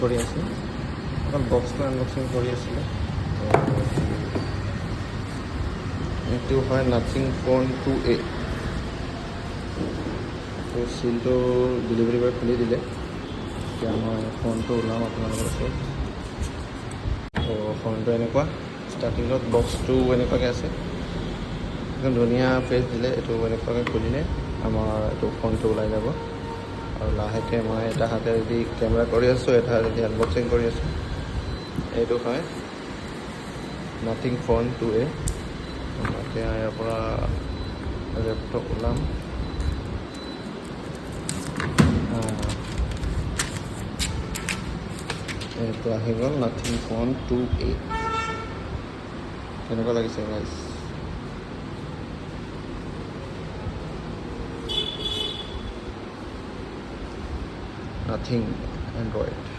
কৰি আছোঁ অকল বক্সটো আনবক্সিং কৰি আছিলোঁ এইটো হয় নাথিং ফোন 2A তো চিলটো ডেলিভাৰী বয়ে খুলি দিলে এতিয়া মই ফোনটো ওলাম আপোনালোকৰ ওচৰত তো ফোনটো এনেকুৱা ষ্টাৰ্টিঙত বক্সটো এনেকুৱাকৈ আছে একদম ধুনীয়া ফেচ দিলে এইটো এনেকুৱাকৈ খুলিলে আমাৰ এইটো ফোনটো ওলাই যাব আৰু লাহেকৈ মই এটা হাতেদি কেমেৰা কৰি আছোঁ এটা হাতেদি আনবক্সিং কৰি আছোঁ এইটো হয় নাথিং ফোন 2A এতিয়া ইয়াৰ পৰা লেপটপ ওলাম এইটো আহি গ'ল নাথিং ফোন 2A কেনেকুৱা লাগিছে গাইজ নাথিং এণ্ড্ৰইড